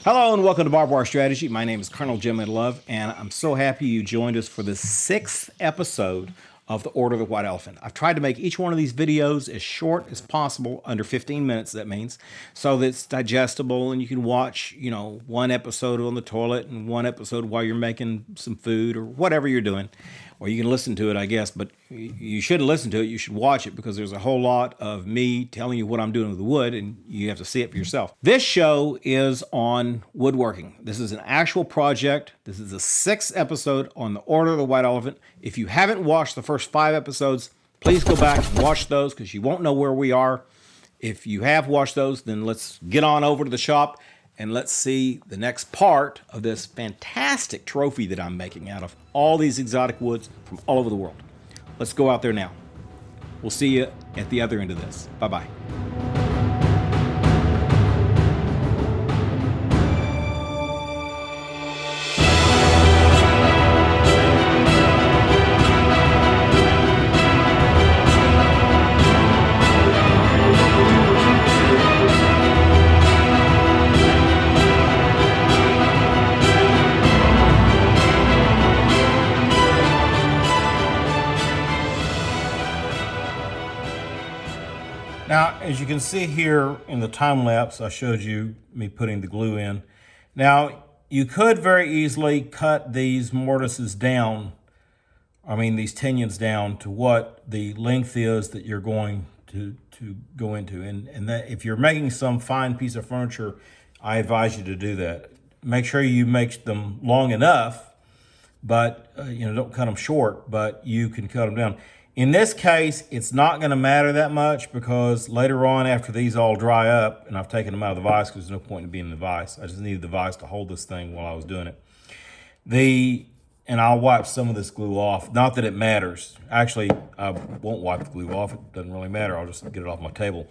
Hello and welcome to Barbed Wire Strategy. My name is Colonel Jim Love, and I'm so happy you joined us for the 6th episode of the Order of the White Elephant. I've tried to make each one of these videos as short as possible, under 15 minutes that means, so that it's digestible and you can watch, one episode on the toilet and one episode while you're making some food or whatever you're doing. Or you can listen to it, I guess, but you shouldn't listen to it. You should watch it because there's a whole lot of me telling you what I'm doing with the wood, and you have to see it for yourself. This show is on woodworking. This is an actual project. This is the 6th episode on the Order of the White Elephant. If you haven't watched the first 5 episodes, please go back and watch those because you won't know where we are. If you have watched those, then let's get on over to the shop and let's see the next part of this fantastic trophy that I'm making out of all these exotic woods from all over the world. Let's go out there now. We'll see you at the other end of this. Bye-bye. Now, as you can see here in the time lapse, I showed you me putting the glue in. Now, you could very easily cut these mortises down, these tenyons down to what the length is that you're going to go into. And that if you're making some fine piece of furniture, I advise you to do that. Make sure you make them long enough, but don't cut them short, but you can cut them down. In this case, it's not going to matter that much because later on, after these all dry up, and I've taken them out of the vise because there's no point in being in the vise. I just needed the vise to hold this thing while I was doing it. And I'll wipe some of this glue off. Not that it matters. Actually, I won't wipe the glue off. It doesn't really matter. I'll just get it off my table.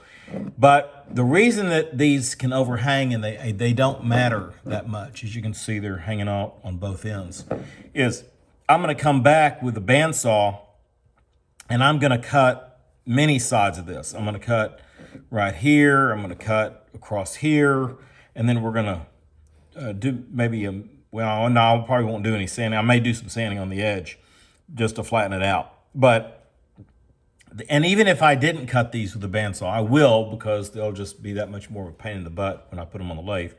But the reason that these can overhang and they don't matter that much, as you can see, they're hanging out on both ends, is I'm going to come back with a bandsaw and I'm going to cut many sides of this. I'm going to cut right here. I'm going to cut across here. And then we're going to do maybe no, I probably won't do any sanding. I may do some sanding on the edge just to flatten it out. And even if I didn't cut these with a bandsaw, I will because they'll just be that much more of a pain in the butt when I put them on the lathe.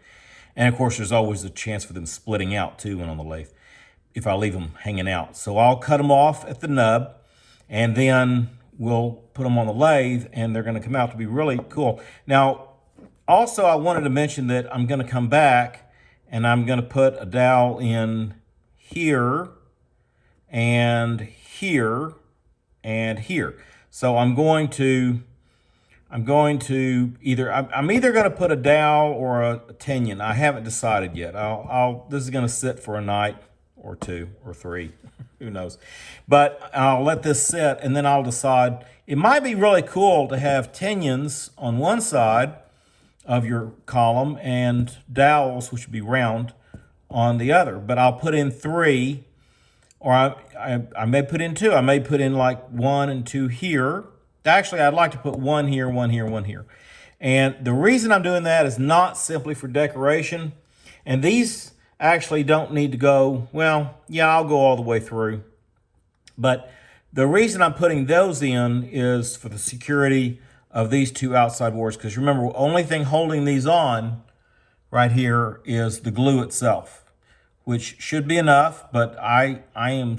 And of course, there's always a chance for them splitting out too when on the lathe if I leave them hanging out. So I'll cut them off at the nub. And then we'll put them on the lathe and they're going to come out to be really cool. Now, also I wanted to mention that I'm going to come back and I'm going to put a dowel in here and here and here. So I'm either going to put a dowel or a tenyon. I haven't decided yet. This is going to sit for a night or 2 or 3. Who knows? But I'll let this sit and then I'll decide. It might be really cool to have tenyons on one side of your column and dowels, which would be round, on the other. But I'll put in 3, or I may put in 2. I may put in like 1 and 2 here. Actually, I'd like to put 1 here, 1 here, 1 here. And the reason I'm doing that is not simply for decoration. And these actually don't need to go, well, yeah, I'll go all the way through. But the reason I'm putting those in is for the security of these 2 outside boards. Because remember, the only thing holding these on right here is the glue itself, which should be enough. But I am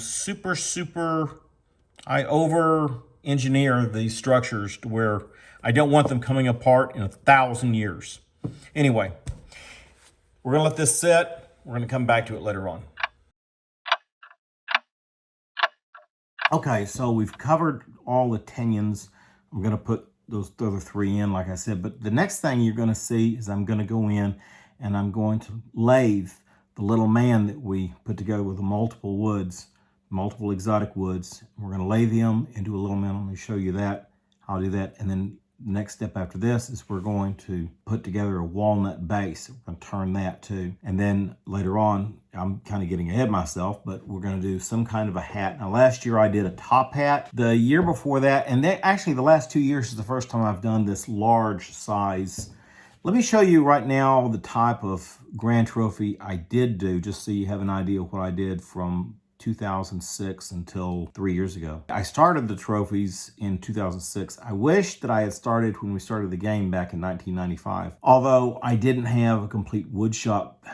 I over-engineer these structures to where I don't want them coming apart in 1,000 years. Anyway, we're going to let this sit. We're going to come back to it later on. Okay, so we've covered all the tenyons. I'm going to put those other 3 in, like I said. But the next thing you're going to see is I'm going to go in and I'm going to lathe the little man that we put together with the multiple woods, multiple exotic woods. We're going to lathe them into a little man. Let me show you that. I'll do that. And then the next step after this is we're going to put together a walnut base. We're going to turn that too. And then later on, I'm kind of getting ahead of myself, but we're going to do some kind of a hat. Now, last year I did a top hat. The year before that, and then actually the last 2 years is the first time I've done this large size Let me show you right now the type of grand trophy I did do, just so you have an idea of what I did from 2006 until 3 years ago. I started the trophies in 2006. I wish that I had started when we started the game back in 1995. Although I didn't have a complete wood shop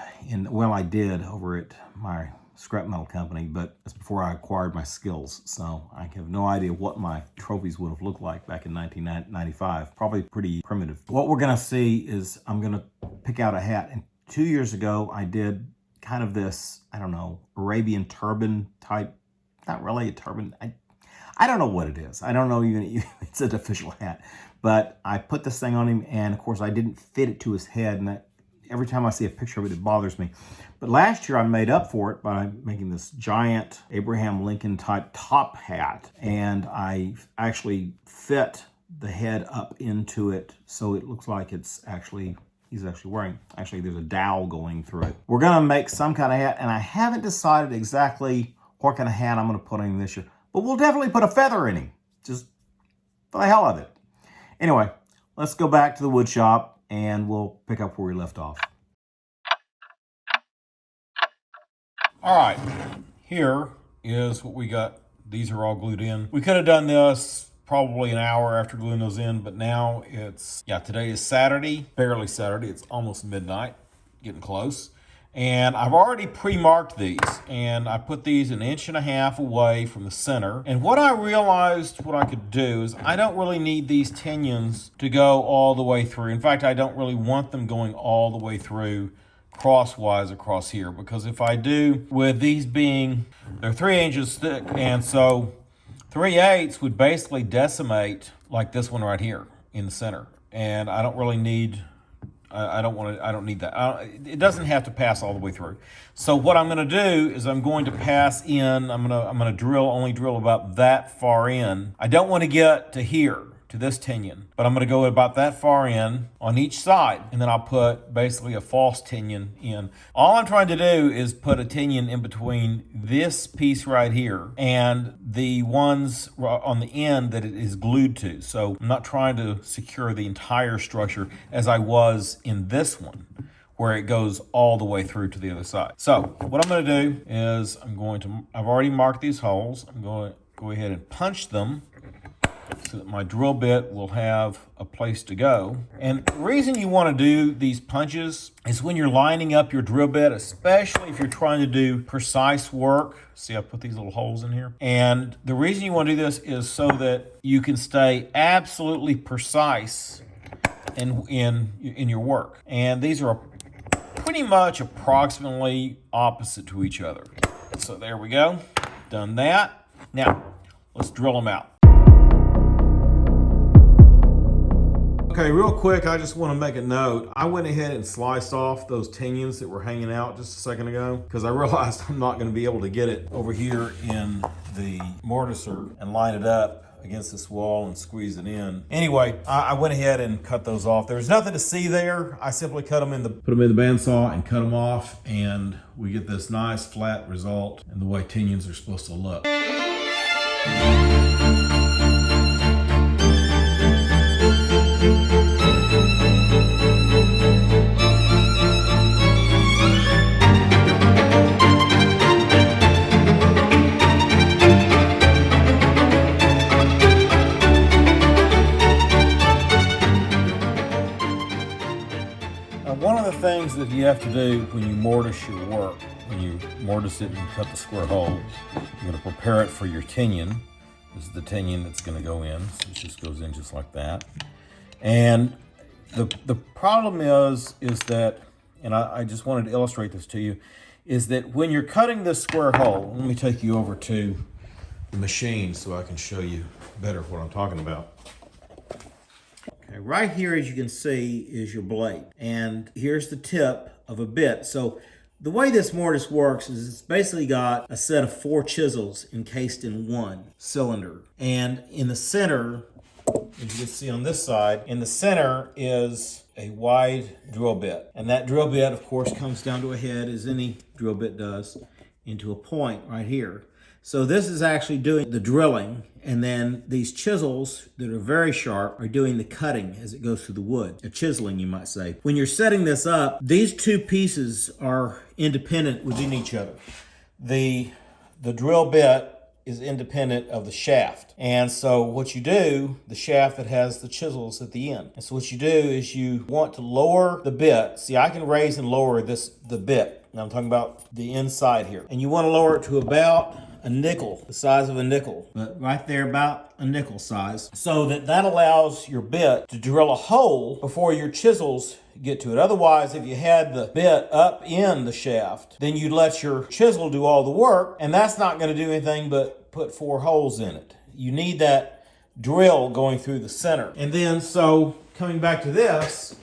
well, I did over at my scrap metal company, but that's before I acquired my skills. So I have no idea what my trophies would have looked like back in 1995. Probably pretty primitive. What we're gonna see is I'm gonna pick out a hat. And 2 years ago, I did kind of this, I don't know, Arabian turban type, not really a turban. I don't know what it is. I don't know even if it's an official hat, but I put this thing on him, and of course I didn't fit it to his head, and every time I see a picture of it, it bothers me. But last year I made up for it by making this giant Abraham Lincoln type top hat, and I actually fit the head up into it so it looks like he's actually wearing. Actually, there's a dowel going through it. We're gonna make some kind of hat, and I haven't decided exactly what kind of hat I'm gonna put on him this year, but we'll definitely put a feather in him, just for the hell of it. Anyway, let's go back to the wood shop and we'll pick up where we left off. All right, here is what we got. These are all glued in. We could have done this probably an hour after gluing those in, but now today is Saturday, barely Saturday. It's almost midnight, getting close. And I've already pre-marked these, and I put these 1.5 inches away from the center. And what I realized what I could do is I don't really need these tinions to go all the way through. In fact, I don't really want them going all the way through crosswise across here, because if I do, with these being, they're 3 inches thick, and so 3/8 would basically decimate like this one right here in the center. And I don't really need, I don't need that. It doesn't have to pass all the way through. So what I'm gonna do is I'm going to pass in, I'm gonna only drill about that far in. I don't wanna get to here, to this tinion, but I'm gonna go about that far in on each side, and then I'll put basically a false tinion in. All I'm trying to do is put a tinion in between this piece right here and the ones on the end that it is glued to. So I'm not trying to secure the entire structure as I was in this one, where it goes all the way through to the other side. So what I'm gonna do is I've already marked these holes. I'm going to go ahead and punch them so that my drill bit will have a place to go. And the reason you want to do these punches is when you're lining up your drill bit, especially if you're trying to do precise work. See, I put these little holes in here. And the reason you want to do this is so that you can stay absolutely precise in your work. And these are pretty much approximately opposite to each other. So there we go, done that. Now, let's drill them out. Okay, real quick, I just want to make a note. I went ahead and sliced off those tinions that were hanging out just a second ago, because I realized I'm not going to be able to get it over here in the mortiser and line it up against this wall and squeeze it in. Anyway, I went ahead and cut those off. There's nothing to see there. I simply put them in the bandsaw and cut them off, and we get this nice flat result and the way tinions are supposed to look. One of the things that you have to do when you mortise your work, when you mortise it and you cut the square holes, you're going to prepare it for your tinion. This is the tinion that's going to go in. So it just goes in just like that. And the problem is that, and I just wanted to illustrate this to you, is that when you're cutting this square hole, let me take you over to the machine so I can show you better what I'm talking about. Okay, right here, as you can see, is your blade. And here's the tip of a bit. So the way this mortise works is it's basically got a set of 4 chisels encased in one cylinder. And in the center, as you can see on this side, in the center is a wide drill bit. And that drill bit, of course, comes down to a head, as any drill bit does, into a point right here. So this is actually doing the drilling, and then these chisels that are very sharp are doing the cutting as it goes through the wood, a chiseling you might say. When you're setting this up, these two pieces are independent within each other. The drill bit is independent of the shaft. And so what you do, the shaft that has the chisels at the end. And so what you do is you want to lower the bit. See, I can raise and lower the bit. Now I'm talking about the inside here. And you want to lower it to about a nickel, the size of a nickel, but right there about a nickel size, so that allows your bit to drill a hole before your chisels get to it. Otherwise, if you had the bit up in the shaft, then you'd let your chisel do all the work, and that's not going to do anything but put 4 holes in it. You need that drill going through the center. And then, so coming back to this,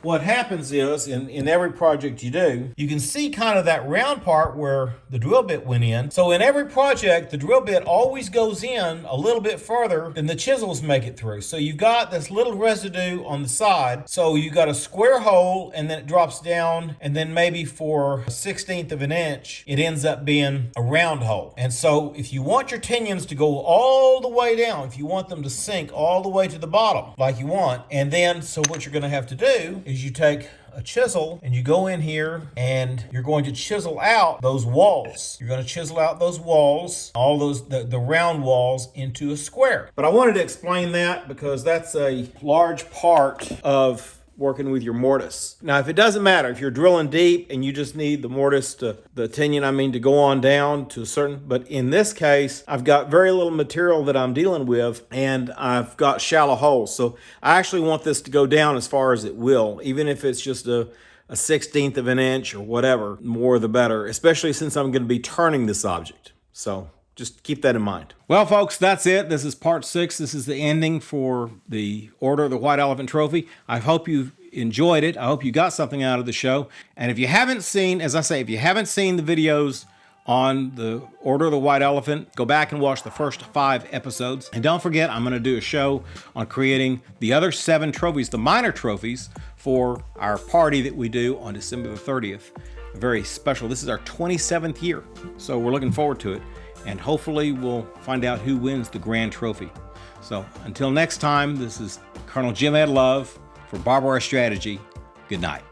what happens is, in every project you do, you can see kind of that round part where the drill bit went in. So in every project, the drill bit always goes in a little bit further than the chisels make it through. So you've got this little residue on the side. So you've got a square hole, and then it drops down, and then maybe for 1/16 of an inch, it ends up being a round hole. And so if you want your pinions to go all the way down, if you want them to sink all the way to the bottom, like you want, and then, so what you're going to have to do is you take a chisel and you go in here and you're going to chisel out those walls. You're going to chisel out those walls, all those, the round walls, into a square. But I wanted to explain that because that's a large part of working with your mortise. Now, if it doesn't matter, if you're drilling deep and you just need the mortise to, the tinion, to go on down to a certain, but in this case, I've got very little material that I'm dealing with, and I've got shallow holes. So I actually want this to go down as far as it will, even if it's just a 1/16 of an inch or whatever, more the better, especially since I'm going to be turning this object. So just keep that in mind. Well, folks, that's it. This is part 6. This is the ending for the Order of the White Elephant Trophy. I hope you enjoyed it. I hope you got something out of the show. And if you haven't seen, as I say, if you haven't seen the videos on the Order of the White Elephant, go back and watch the first 5 episodes. And don't forget, I'm going to do a show on creating the other 7 trophies, the minor trophies, for our party that we do on December the 30th. Very special. This is our 27th year, so we're looking forward to it. And hopefully we'll find out who wins the grand trophy. So until next time, this is Colonel Jim Ed Love for Barbed Wire Strategy. Good night.